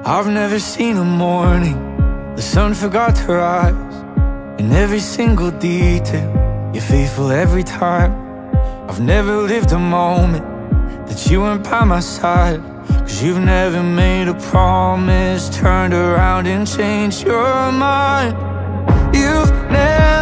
I've never seen a morning the sun forgot to rise. In every single detail, you're faithful every time. I've never lived a moment that you weren't by my side. 'Cause you've never made a promise, turned around and changed your mind. You've never